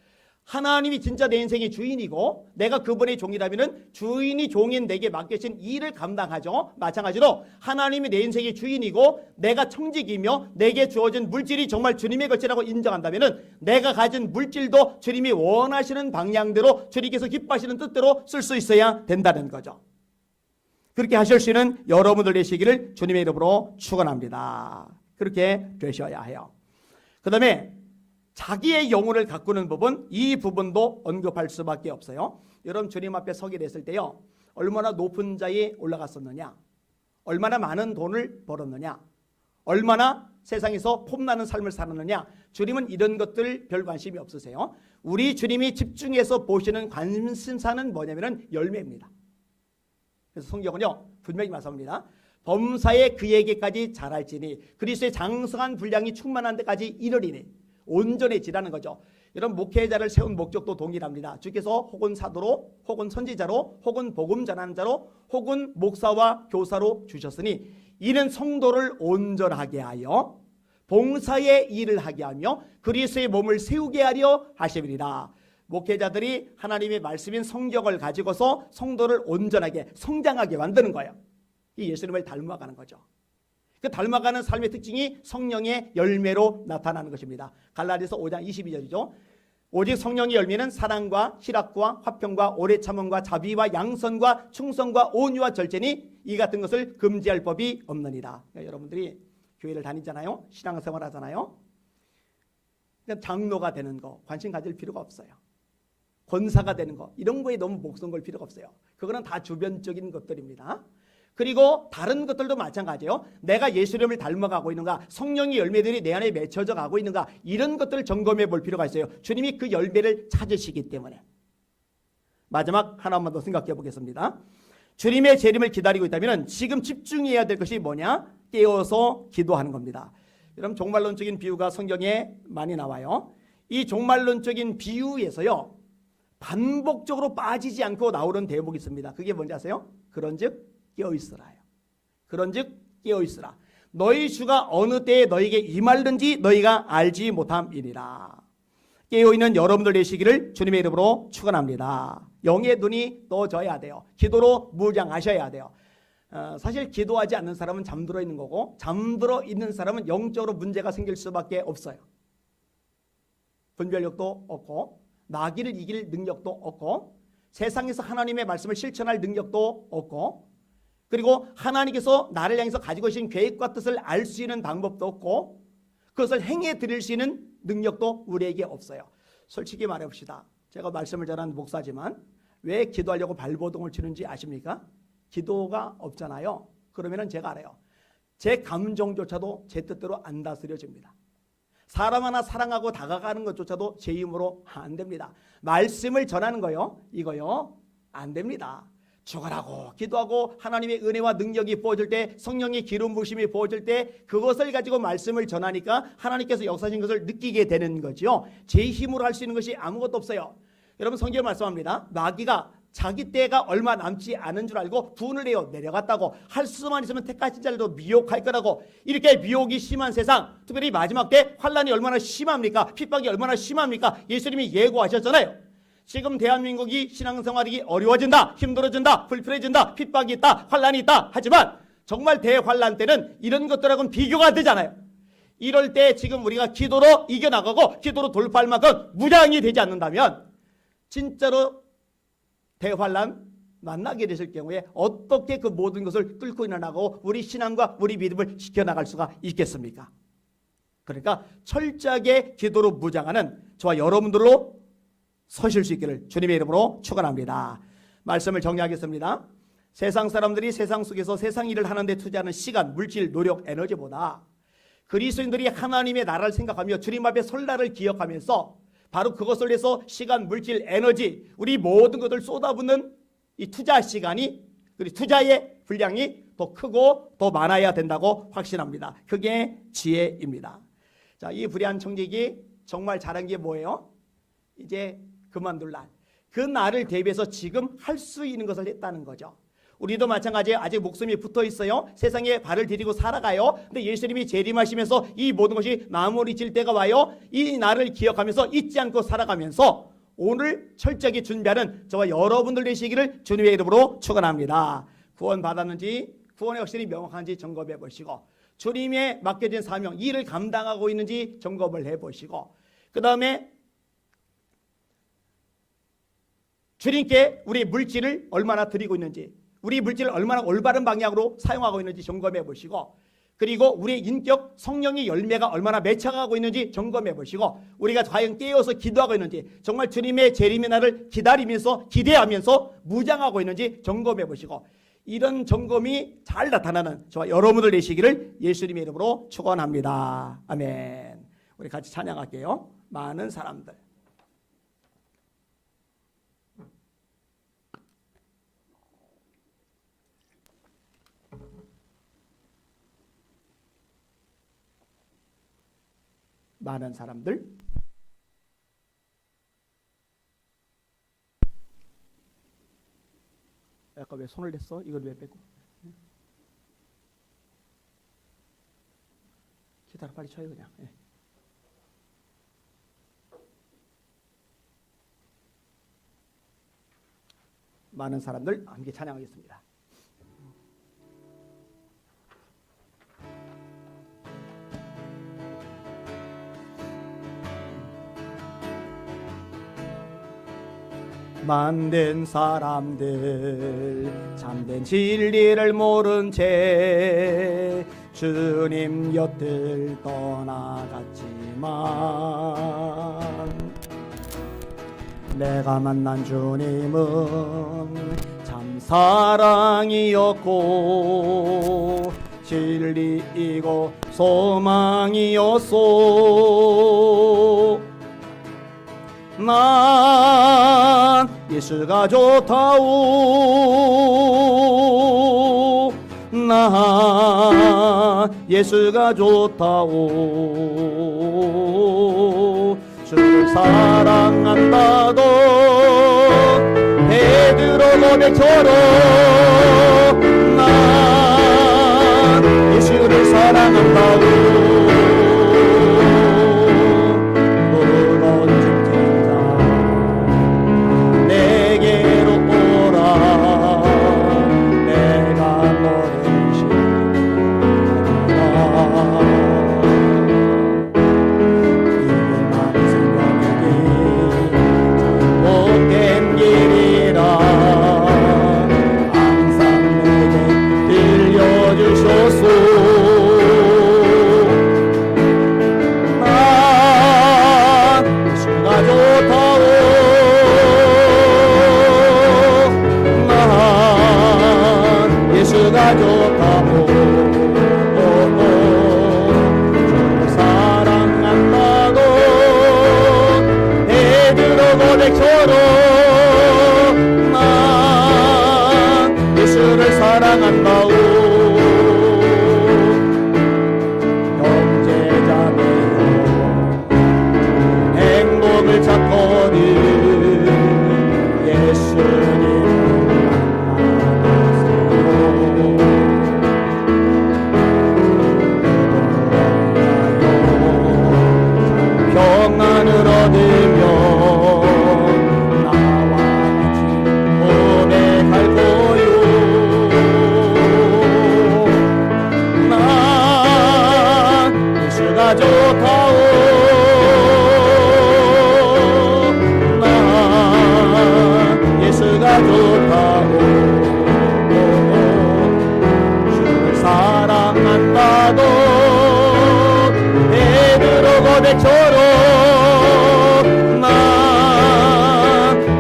하나님이 진짜 내 인생의 주인이고 내가 그분의 종이라면 주인이 종인 내게 맡겨진 일을 감당하죠. 마찬가지로 하나님이 내 인생의 주인이고 내가 청직이며 내게 주어진 물질이 정말 주님의 것이라고 인정한다면 내가 가진 물질도 주님이 원하시는 방향대로 주님께서 기뻐하시는 뜻대로 쓸 수 있어야 된다는 거죠. 그렇게 하실 수 있는 여러분들 되시기를 주님의 이름으로 축원합니다. 그렇게 되셔야 해요. 그 다음에 자기의 영혼을 가꾸는 부분, 이 부분도 언급할 수밖에 없어요. 여러분 주님 앞에 서게 됐을 때요, 얼마나 높은 자리에 올라갔었느냐, 얼마나 많은 돈을 벌었느냐, 얼마나 세상에서 폼나는 삶을 살았느냐, 주님은 이런 것들 별 관심이 없으세요. 우리 주님이 집중해서 보시는 관심사는 뭐냐면 열매입니다. 그래서 성경은요 분명히 말씀합니다. 범사에 그에게까지 자랄지니 그리스도의 장성한 분량이 충만한 데까지 이르리니 온전해지라는 거죠. 이런 목회자를 세운 목적도 동일합니다. 주께서 혹은 사도로, 혹은 선지자로, 혹은 복음 전하는 자로, 혹은 목사와 교사로 주셨으니 이는 성도를 온전하게 하여 봉사의 일을 하게 하며 그리스도의 몸을 세우게 하려 하심이니라. 목회자들이 하나님의 말씀인 성경을 가지고서 성도를 온전하게 성장하게 만드는 거예요. 이 예수님을 닮아가는 거죠. 그 닮아가는 삶의 특징이 성령의 열매로 나타나는 것입니다. 갈라디아서 5장 22절이죠. 오직 성령의 열매는 사랑과 희락과 화평과 오래 참음과 자비와 양선과 충성과 온유와 절제니 이 같은 것을 금지할 법이 없느니라. 그러니까 여러분들이 교회를 다니잖아요. 신앙생활 하잖아요. 그러니까 장로가 되는 거 관심 가질 필요가 없어요. 권사가 되는 거 이런 거에 너무 목숨 걸 필요가 없어요. 그거는 다 주변적인 것들입니다. 그리고 다른 것들도 마찬가지예요. 내가 예수님을 닮아가고 있는가, 성령의 열매들이 내 안에 맺혀져 가고 있는가, 이런 것들을 점검해 볼 필요가 있어요. 주님이 그 열매를 찾으시기 때문에. 마지막 하나만 더 생각해 보겠습니다. 주님의 재림을 기다리고 있다면 지금 집중해야 될 것이 뭐냐? 깨어서 기도하는 겁니다. 여러분 종말론적인 비유가 성경에 많이 나와요. 이 종말론적인 비유에서요 반복적으로 빠지지 않고 나오는 대목이 있습니다. 그게 뭔지 아세요? 그런즉 깨어있으라요. 그런즉 깨어있으라. 너희 주가 어느 때에 너희에게 임할는지 너희가 알지 못함이니라. 깨어있는 여러분들 되시기를 주님의 이름으로 축원합니다. 영의 눈이 떠져야 돼요. 기도로 무장하셔야 돼요. 사실 기도하지 않는 사람은 잠들어 있는 거고 잠들어 있는 사람은 영적으로 문제가 생길 수밖에 없어요. 분별력도 없고 마귀를 이길 능력도 없고 세상에서 하나님의 말씀을 실천할 능력도 없고 그리고 하나님께서 나를 향해서 가지고 계신 계획과 뜻을 알 수 있는 방법도 없고 그것을 행해 드릴 수 있는 능력도 우리에게 없어요. 솔직히 말해봅시다. 제가 말씀을 전하는 목사지만 왜 기도하려고 발버둥을 치는지 아십니까? 기도가 없잖아요. 그러면은 제가 알아요. 제 감정조차도 제 뜻대로 안 다스려집니다. 사람 하나 사랑하고 다가가는 것조차도 제 힘으로 안 됩니다. 말씀을 전하는 거요, 이거요 안 됩니다. 죽어라고 기도하고 하나님의 은혜와 능력이 부어질 때 성령의 기름 부으심이 부어질 때 그것을 가지고 말씀을 전하니까 하나님께서 역사하신 것을 느끼게 되는 거죠. 제 힘으로 할 수 있는 것이 아무것도 없어요. 여러분 성경 말씀합니다. 마귀가 자기 때가 얼마 남지 않은 줄 알고 분을 내어 내려갔다고 할 수만 있으면 택하신 자들도 미혹할 거라고. 이렇게 미혹이 심한 세상, 특별히 마지막 때 환란이 얼마나 심합니까? 핍박이 얼마나 심합니까? 예수님이 예고하셨잖아요. 지금 대한민국이 신앙생활이 어려워진다, 힘들어진다, 불편해진다, 핍박이 있다, 환란이 있다 하지만 정말 대환란 때는 이런 것들하고는 비교가 안 되잖아요. 이럴 때 지금 우리가 기도로 이겨나가고 기도로 돌파할 만큼 무장이 되지 않는다면 진짜로 대환란 만나게 되실 경우에 어떻게 그 모든 것을 뚫고 일어나고 우리 신앙과 우리 믿음을 지켜나갈 수가 있겠습니까? 그러니까 철저하게 기도로 무장하는 저와 여러분들로 서실 수 있기를 주님의 이름으로 축원합니다. 말씀을 정리하겠습니다. 세상 사람들이 세상 속에서 세상 일을 하는데 투자하는 시간, 물질, 노력, 에너지보다 그리스도인들이 하나님의 나라를 생각하며 주님 앞에 설 날을 기억하면서 바로 그것을 위해서 시간, 물질, 에너지 우리 모든 것을 쏟아붓는 이 투자 시간이 그리고 투자의 분량이 더 크고 더 많아야 된다고 확신합니다. 그게 지혜입니다. 자, 이 불의한 청직이 정말 잘한 게 뭐예요? 이제 그만둘 날. 그 날을 대비해서 지금 할 수 있는 것을 했다는 거죠. 우리도 마찬가지예요. 아직 목숨이 붙어 있어요. 세상에 발을 디디고 살아가요. 근데 예수님이 재림하시면서 이 모든 것이 마무리 질 때가 와요. 이 날을 기억하면서 잊지 않고 살아가면서 오늘 철저하게 준비하는 저와 여러분들 되시기를 주님의 이름으로 축원합니다. 구원 받았는지 구원의 확신이 명확한지 점검해 보시고 주님의 맡겨진 사명 일을 감당하고 있는지 점검을 해보시고 그 다음에 주님께 우리 물질을 얼마나 드리고 있는지 우리 물질을 얼마나 올바른 방향으로 사용하고 있는지 점검해 보시고 그리고 우리의 인격 성령의 열매가 얼마나 맺혀가고 있는지 점검해 보시고 우리가 과연 깨어서 기도하고 있는지 정말 주님의 재림의 날을 기다리면서 기대하면서 무장하고 있는지 점검해 보시고 이런 점검이 잘 나타나는 저와 여러분들 되시기를 예수님의 이름으로 축원합니다. 아멘. 우리 같이 찬양할게요. 많은 사람들. 많은 사람들. 아까 왜 손을 댔어? 이걸 왜 빼고? 기타를 빨리 쳐요 그냥. 예. 많은 사람들 함께 찬양하겠습니다. 만든 사람들 참된 진리를 모른 채 주님 곁을 떠나갔지만 내가 만난 주님은 참 사랑이었고 진리이고 소망이었소. 난 예수가 좋다오. 난 예수가 좋다오. 주를 사랑한다던 베드로 고백처럼 난 예수를 사랑한다오.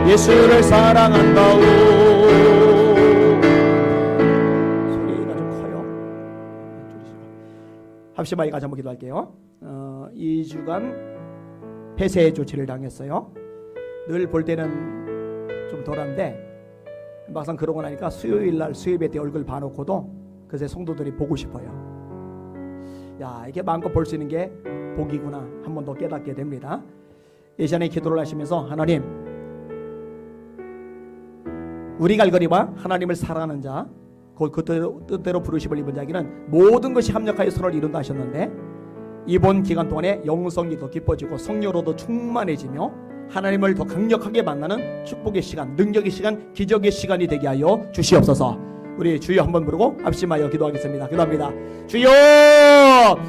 예수를 사랑한다오. 소리가 좀 커요. 합심하게 같이 한번 기도할게요. 2주간 폐쇄 조치를 당했어요. 늘 볼 때는 좀 덜한데 막상 그러고 나니까 수요일날 수요예배 때 얼굴 봐놓고도 그새 성도들이 보고 싶어요. 야, 이게 마음껏 볼 수 있는 게 복이구나 한 번 더 깨닫게 됩니다. 예전에 기도를 하시면서 하나님, 우리 갈거리와 하나님을 사랑하는 자, 그 뜻대로 부르심을 입은 자에게는 모든 것이 합력하여 선을 이룬다 하셨는데 이번 기간 동안에 영성이 더 깊어지고 성령으로도 충만해지며 하나님을 더 강력하게 만나는 축복의 시간, 능력의 시간, 기적의 시간이 되게 하여 주시옵소서. 우리 주여 한번 부르고 합심하여 기도하겠습니다. 기도합니다. 주여,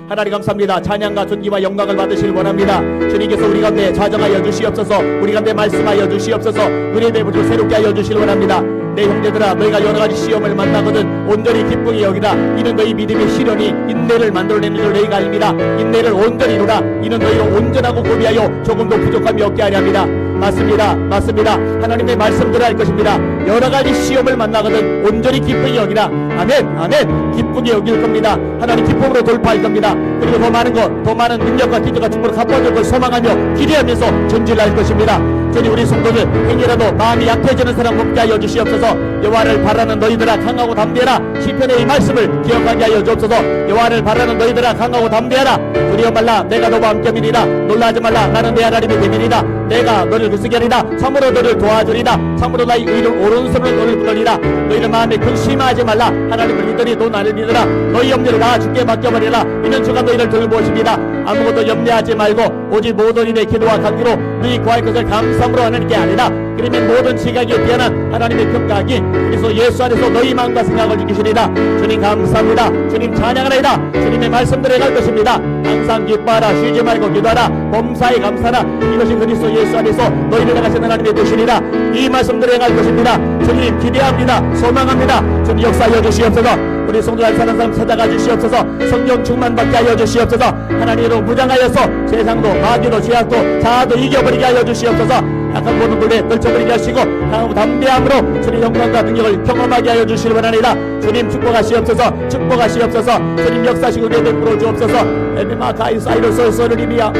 하나님 감사합니다. 찬양과 존귀와 영광을 받으시길 원합니다. 주님께서 우리 가운데 좌정하여 주시옵소서. 우리 가운데 말씀하여 주시옵소서. 은혜의 배부를 새롭게 하여 주시길 원합니다. 내 형제들아, 너희가 여러가지 시험을 만나거든 온전히 기쁘게 여기라. 이는 너희 믿음의 시련이 인내를 만들어내는 줄 너희가 알미라. 인내를 온전히 이루라. 이는 너희가 온전하고 고비하여 조금도 부족함이 없게 하려 합니다. 맞습니다. 맞습니다. 하나님의 말씀대로 할 것입니다. 여러가지 시험을 만나거든 온전히 기쁘게 여기라. 아멘, 아멘. 기쁘게 여길 겁니다. 하나님 기쁨으로 돌파할 겁니다. 그리고 더 많은 것, 더 많은 능력과 기도가 축복을 갚아줄 걸 소망하며 기대하면서 전진할 것입니다. 저희 우리 성도들 행이라도 마음이 약해지는 사람 없게 하여 주시옵소서. 여호와를 바라는 너희들아 강하고 담대하라. 시편의 이 말씀을 기억하게 하여 주옵소서. 여호와를 바라는 너희들아 강하고 담대하라. 두려워 말라, 내가 너와 함께함이니라. 놀라지 말라, 나는 내 하나님의 대민이다. 내가 너를 구속이 아니라 참으로 너를 도와주리라. 참으로 나의 의를 오른손으로 너를 부르리라. 너희는 마음에 근심하지 말라. 하나님을 믿으니 또 나를 믿으라. 너희 염려를 다 주께 맡겨버리라. 이는 주가 너희를 돌보십니다. 아무것도 염려하지 말고 오직 모든 일의 기도와 간구로 너희 구할 것을 감사함으로 하는 게 아니라 그러면 모든 지각에 뛰어난 하나님의 평가하기 그래서 예수 안에서 너희 마음과 생각을 지키시리라. 주님 감사합니다. 주님 찬양하나이다. 주님의 말씀대로 갈 것입니다. 항상 기뻐하라. 쉬지 말고 기도하라. 범사에 감사하라. 이것이 그리스도 예수 안에서 너희를 향하신 하나님의 뜻이니라. 이 말씀대로 갈 것입니다. 주님 기대합니다. 소망합니다. 주님 역사하여 주시옵소서. 우리 성도들 사는 사람 찾아가 주시옵소서. 성령 충만받게 하여 주시옵소서. 하나님으로 무장하여서 세상도 마귀도 죄악도 자아도 이겨버리게 하여 주시옵소서. 약한 모든 물에 떨쳐버리게 하시고 강하고 담대함으로 주님 영광과 능력을 경험하게 하여 주시길 원하니라. 주님 축복하시옵소서. 축복하시옵소서. 주님 역사시고 우리의 베풀어 주옵소서. 에비마 가이사이로 소소르리미야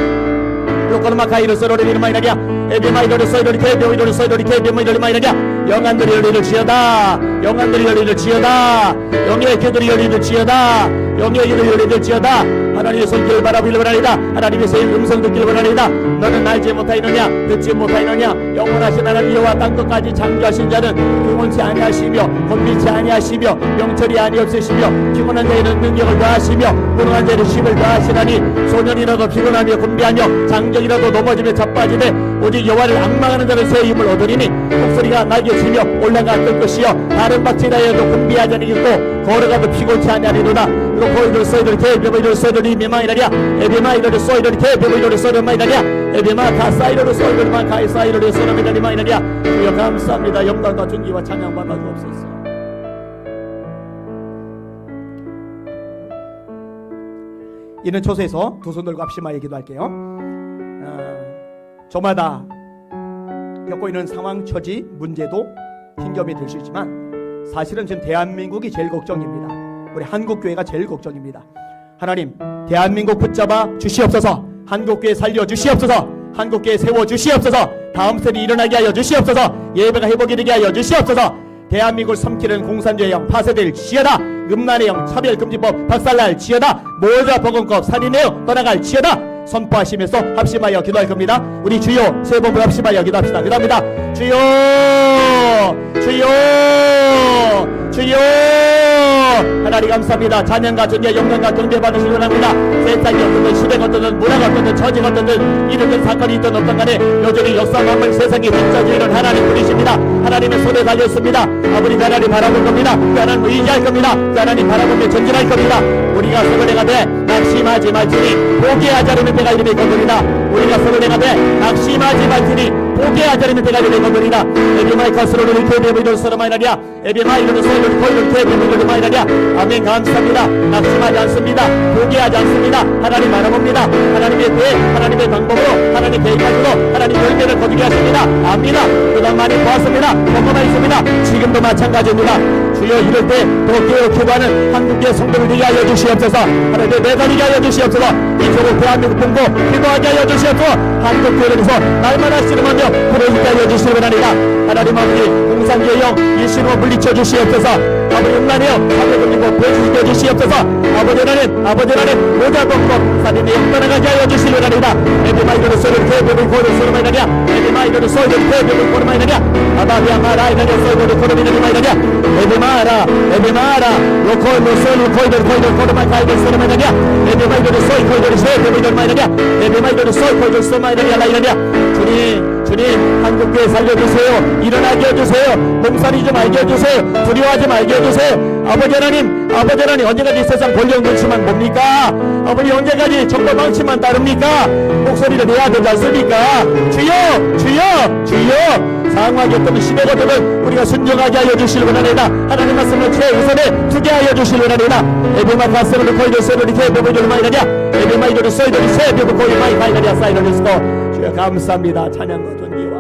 로코르마 가이로 소로리미마이라냐 에비마이로를 소이로리 케비오이로를 소이로리 케비오이로리 마이라냐 영안들이 열리를 지어다. 영안들이 열리를 지어다. 영의 개들이 열리를 지어다. 영의 길을 열리를 지어다. 하나님의 손길을 바라보기를 원하리다. 하나님의 새 음성 듣기를 원하리다. 너는 알지 못하이느냐 듣지 못하이느냐 영원하신 하나님 여호와 땅끝까지 창조하신 자는 금원치 아니하시며 건비치 아니하시며 명철이 아니없으시며 피곤한 자에는 능력을 더하시며 무능한 자에는 힘을 더하시나니 소년이라도 피곤하며 곤비하며 장정이라도 넘어지며 자빠지되 오직 여호와를 앙망하는 자는 새 힘을 얻으리니 목소리가 날개 치며 올라가 뜰 것이요 다른 박지다에도 곤비하지 않겠고 걸어가도 피곤치 아니하리로다. 로코이들 소이들 개벽이들 소이들 이미마이라랴 에비마이들 소이들 개벽이들 소이들 마이라랴 에비마 가사이들 소이들 마 가이사이들 소이들 마이라랴. 주여 감사합니다. 영광과 존귀와 찬양 받아 주옵소서. 이는 초소에서 두 손 들고 합심하여 기도할게요. 저마다 겪고 있는 상황, 처지, 문제도 신경이 될 수 있지만 사실은 지금 대한민국이 제일 걱정입니다. 우리 한국교회가 제일 걱정입니다. 하나님, 대한민국 붙잡아 주시옵소서. 한국교회 살려 주시옵소서. 한국교회 세워 주시옵소서. 다음 세대 일어나게 하여 주시옵소서. 예배가 회복이 되게 하여 주시옵소서. 대한민국을 삼키는 공산주의형 파쇄될 지어다. 음란의 차별금지법 박살날 지어다. 모자 버금법 살인해요 떠나갈 지어다. 선포하시면서 합심하여 기도할 겁니다. 우리 주여 세 번 합심하여 기도합시다. 기도합니다. 주여 주여 주여 하나님 감사합니다. 찬양과 존귀 영광과 경배 받으시기 원합니다. 세상이 어떻든 시대가 어떻든 문화가 어떻든 처지가 어떻든 이르든 사건이 있든 어떤 간에 여전히 역사함을 세상에 빗자주이는 하나님 분이십니다. 하나님의 손에 달렸습니다. 아버지 하나님 바라볼 겁니다. 그 하나님 의지할 겁니다. 그 하나님 바라보며 전진할 겁니다. 우리가 서글해가 돼 낙심하지 말지니 포기하지 않으면 때가 이름이 건드리다. 우리가 서글해가 돼 낙심하지 말지니 포기하지 않으면 때가 이름이 건드리다. 에비마이 카스로를 케비오이를 소르마이라랴 에비마이를 소이를 코이를 케비오이를 마이라랴. 아멘. 감사합니다. 낙심하지 않습니다. 포기하지 않습니다. 하나님 바라봅니다. 하나님의 대 하나님의 방법으로 하나님 계획하시고 하나님 열매를 거두게 하십니다. 압니다. 그동안 많이 보았습니다. 경험하 있습니다. 지금도 마찬가지입니다. 주여 이럴 때 더 깨어 기도하는 한국의 성도를 되게 하여 주시옵소서. 하나님의 매달리게 하여 주시옵소서. 이쪽으로 대한민국 본고 기도하게 하여 주시옵소서. 한국교회에서 날마다 씨름하며 부르짖게 하여 주시기 바랍니다. 하나님 아버지 공산주의 영 일신으로 물리쳐 주시옵소서. 아버지 음란의 영 사회금리고 보여주시게 주시옵소서. 아버지 하나님 모자법법 살인의 영 떠나가게 하여 주시기 바랍니다. 에비마이더를 소리를 대벽을 고를 소르마이다냐 에비마이더를 소리를 대벽을 고르마이다냐 아바비아마라이다냐 소리를 고르미나니마이다냐 에비마라 로코이를 소리를 코이들 고르마이다냐 소르마이다냐 에비마이더를 소리 코이들 세대를 마이다냐 에비마이더를 소리 코이들 소마이다냐 라이다냐. 주님 주님, 한국교회 살려주세요. 일어나게 해주세요. 몸살이 좀 알게 해주세요. 두려워하지 말게 해주세요. 아버지 하나님, 아버지 하나님, 언제까지 세상 권력 눈치만 봅니까? 아버지, 언제까지 정보 망치만 따릅니까? 목소리를 내야 되지 않습니까? 주여, 주여, 주여. 상황이 어떤 심해거든 우리가 순종하게 하여 주시길 원하니다. 하나님 말씀을 최우선에 두게 하여 주시길 원하니다. 에베마 가슴을 거이도 세로리 개be보조를 많이 가냐. 에베마 이도를 써이도리 세be보 거이 많이 가냐. 사이를 스코. 주여 감사합니다. 찬양과 존귀와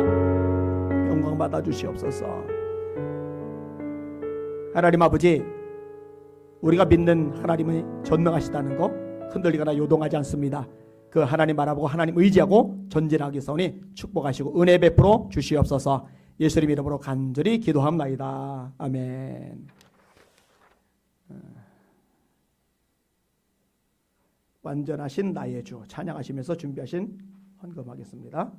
영광 받아 주시옵소서. 하나님 아버지, 우리가 믿는 하나님이 전능하시다는 거 흔들리거나 요동하지 않습니다. 그 하나님 바라보고 하나님 의지하고 전진하기 위해서니 축복하시고 은혜 베풀어 주시옵소서. 예수님 이름으로 간절히 기도합나이다. 아멘. 완전하신 나의 주 찬양하시면서 준비하신 헌금하겠습니다.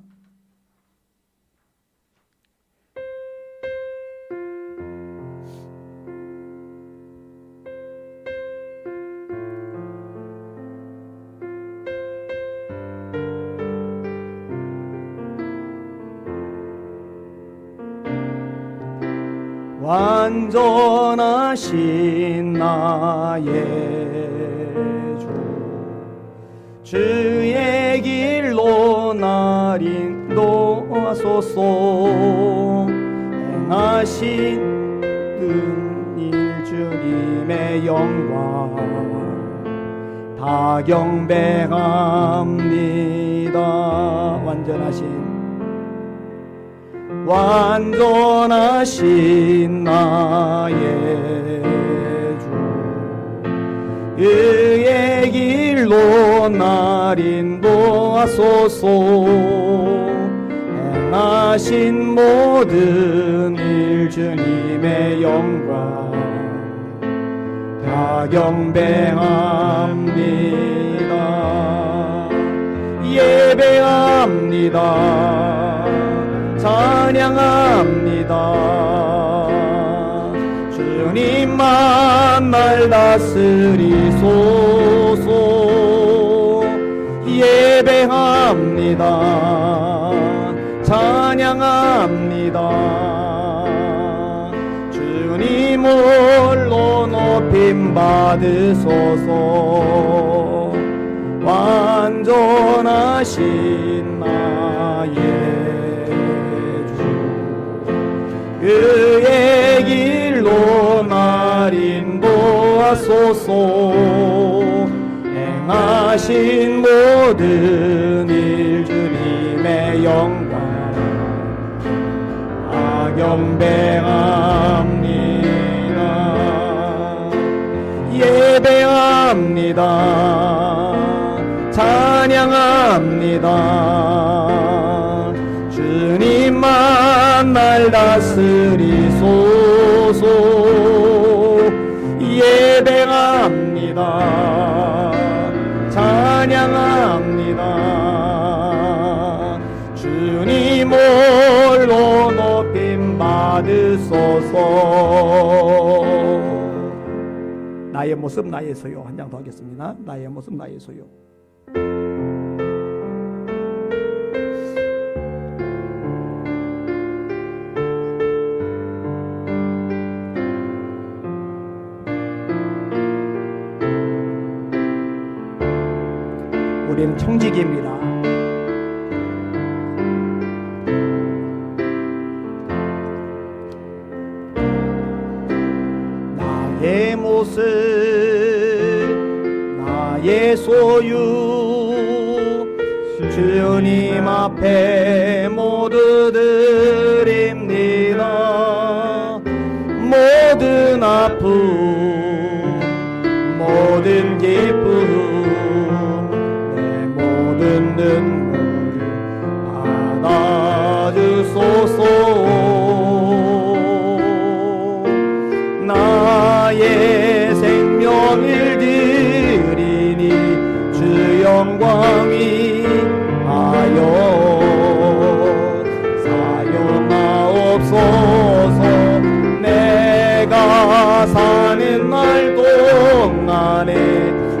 완전하신 나의 주 주의 길로 날 인도하소서. 행하신 은일 주님의 영광 다 경배합니다. 완전하신 나의 주 의의 길로 날 인도하소서. 행하신 모든 일 주님의 영광 다 경배합니다. 예배합니다. 찬양합니다. 주님만 날 다스리소서. 예배합니다. 찬양합니다. 주님 홀로 높임 받으소서. 완전하신 나의 그의 길로 날 인도하소서. 행하신 모든 일 주님의 영광 다 경배합니다. 예배합니다. 찬양합니다. 주님만 날 다스리소서. 예배합니다. 찬양합니다. 주님 홀로 높임 받으소서. 나의 모습 나의 소유 한 장 더 하겠습니다. 나의 모습 나의 소유. 우리는 청지기입니다. 나의 모습 나의 소유 주님 앞에 모두 드립니다. 모든 아픔 모든 기쁨 눈물 받아주소서. 나의 생명을 드리니 주 영광이 하여 사용하옵소서. 내가 사는 날 동안에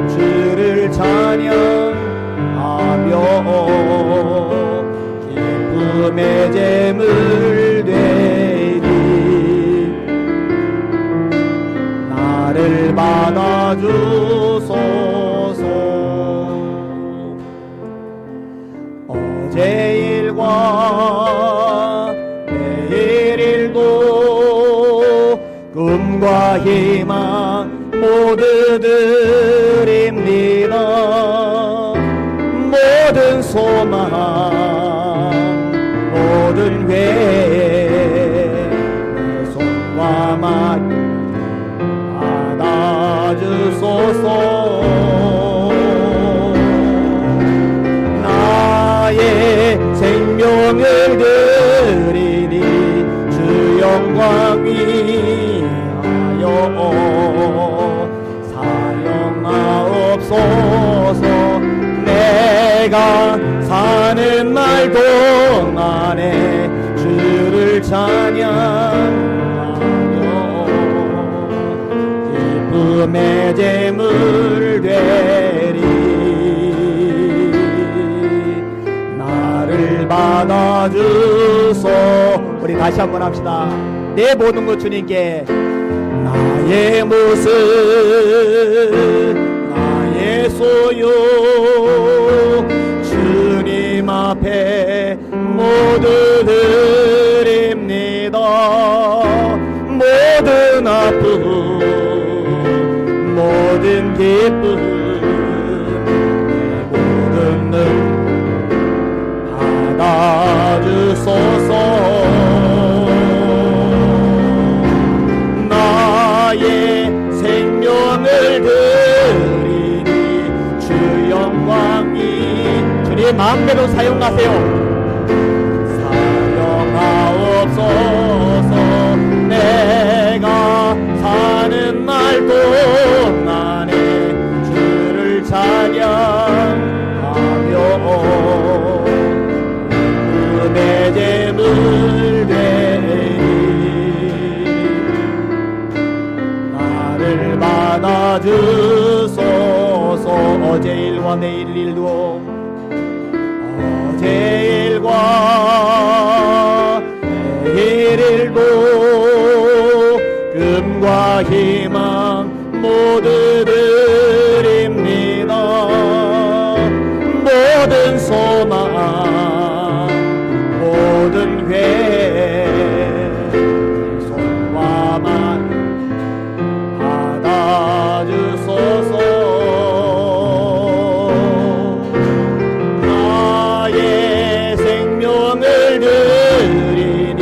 주를 찬양 기쁨의 꿈과 희망 모두 드립니다. 모든 소망 모든 회 손과 말 받아주소서. 나의 생명을 드리니 주 영광 위하여 사용하옵소서. 내가 사는 날 동안에 주를 찬양하며 기쁨의 제물 되리. 나를 받아주소. 우리 다시 한번 합시다. 내 모든 것 주님께. 나의 모습 나의 소유 주님 앞에 모두 드립니다. 모든 아픔 모든 기쁨 모든 늘 받아주소서. 나의 생명을 드리니 주 영광이 주님 마음대로 사용하세요. 사용하옵소서. 내가 사는 날 동안에 주를 찬양하며 내 제물 되리. 나를 받아주소서. 어제 일과 내일 일도 어제 일과 내일 일도 꿈과 희망 모두 드립니다. 모든 소망 모든 회 손과 말 받아주소서. 나의 생명을 드리니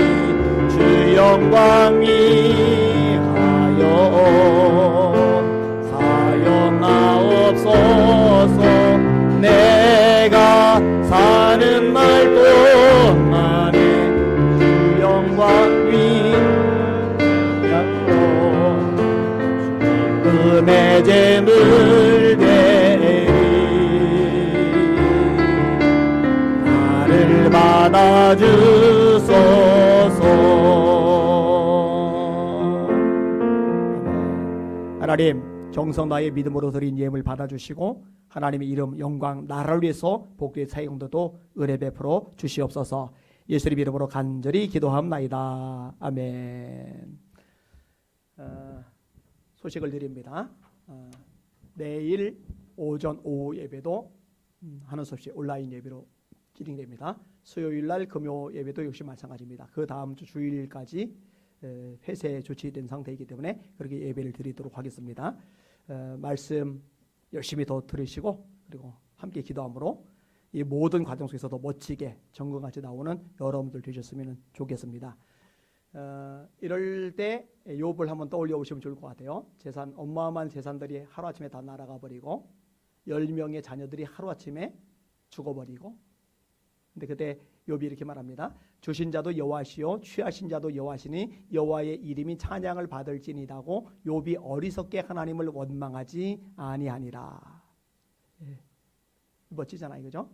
주 영광 위하여 사용하옵소서. 내가 사는 날 동안에 주 영광 위하여 기쁨의 제물 되리. 나를 받아주소서. 하나님 정성 나의 믿음으로 드린 예물 받아주시고 하나님의 이름 영광 나라를 위해서 복되의 사용도도 은혜 베풀어 주시옵소서. 예수님 이름으로 간절히 기도합나이다. 아멘. 소식을 드립니다. 내일 오전 오후 예배도 하는 수 없이 온라인 예배로 진행됩니다. 수요일날 금요 예배도 역시 마찬가지입니다. 그 다음 주 주일까지 폐쇄 조치된 상태이기 때문에 그렇게 예배를 드리도록 하겠습니다. 말씀 열심히 더 들으시고 그리고 함께 기도함으로 이 모든 과정 속에서도 멋지게 정금같이 나오는 여러분들 되셨으면 좋겠습니다. 이럴 때 욥을 한번 떠올려 보시면 좋을 것 같아요. 재산 어마어마한 재산들이 하루아침에 다 날아가 버리고 10명의 자녀들이 하루아침에 죽어버리고 근데 그때 욥이 이렇게 말합니다. 주신 자도 여호와시요 취하신 자도 여호와시니 여호와의 이름이 찬양을 받을지니다고 욥이 어리석게 하나님을 원망하지 아니하니라. 멋지잖아요, 그죠?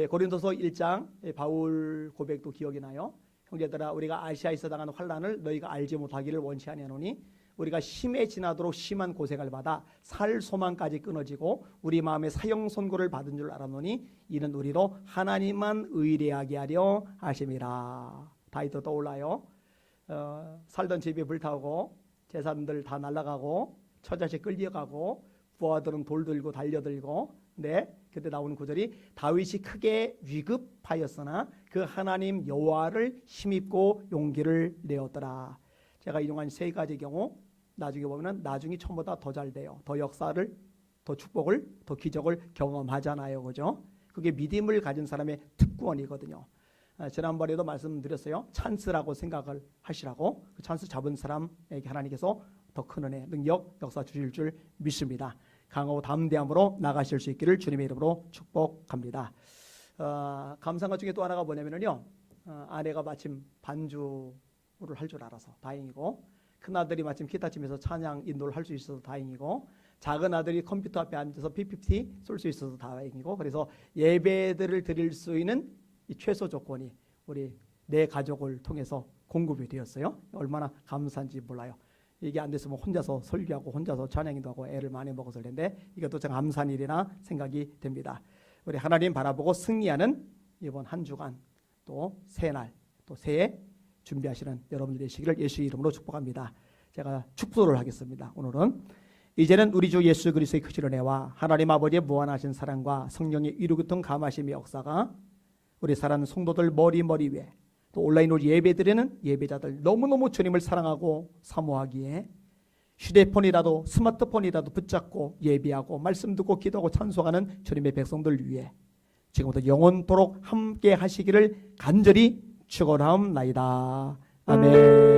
고린도서 1장 바울 고백도 기억이 나요. 형제들아 우리가 아시아에서 당하는 환난을 너희가 알지 못하기를 원치 아니하노니 우리가 심해 지나도록 심한 고생을 받아 살 소망까지 끊어지고 우리 마음에 사형 선고를 받은 줄 알았노니 이는 우리로 하나님만 의뢰하게 하려 하심이라. 다윗도 떠올라요. 살던 집이 불타오고 재산들 다 날아가고 처자식 끌려가고 부하들은 돌 들고 달려들고 네 그때 나오는 구절이 다윗이 크게 위급하였으나 그 하나님 여호와를 힘입고 용기를 내었더라. 제가 인용한 세 가지 경우 나중에 보면은 나중이 처음보다 더 잘 돼요. 더 역사를, 더 축복을, 더 기적을 경험하잖아요. 그죠? 그게 믿음을 가진 사람의 특권이거든요. 지난번에도 말씀드렸어요. 찬스라고 생각을 하시라고. 그 찬스 잡은 사람에게 하나님께서 더 큰 은혜, 능력, 역사 주실 줄 믿습니다. 강하고 담대함으로 나가실 수 있기를 주님의 이름으로 축복합니다. 감사한 것 중에 또 하나가 뭐냐면요. 아내가 마침 반주를 할 줄 알아서 다행이고, 큰 아들이 마침 기타 치면서 찬양 인도를 할 수 있어서 다행이고, 작은 아들이 컴퓨터 앞에 앉아서 PPT 쏠 수 있어서 다행이고, 그래서 예배들을 드릴 수 있는 이 최소 조건이 우리 내 가족을 통해서 공급이 되었어요. 얼마나 감사한지 몰라요. 이게 안 됐으면 혼자서 설교하고 혼자서 찬양인도 하고 애를 많이 먹었을 텐데 이것도 참 감사한 일이나 생각이 됩니다. 우리 하나님 바라보고 승리하는 이번 한 주간 또 새날 또 새해 준비하시는 여러분들 되시기를 예수 이름으로 축복합니다. 제가 축도를 하겠습니다. 오늘은 이제는 우리 주 예수 그리스도의 크신 은혜와 하나님 아버지의 무한하신 사랑과 성령의 이루고통 감하심의 역사가 우리 사랑하는 성도들 머리 위에 또 온라인으로 예배드리는 예배자들 너무너무 주님을 사랑하고 사모하기에 휴대폰이라도 스마트폰이라도 붙잡고 예배하고 말씀 듣고 기도하고 찬송하는 주님의 백성들 위해 지금부터 영원토록 함께 하시기를 간절히 축원하옵나이다. 아멘.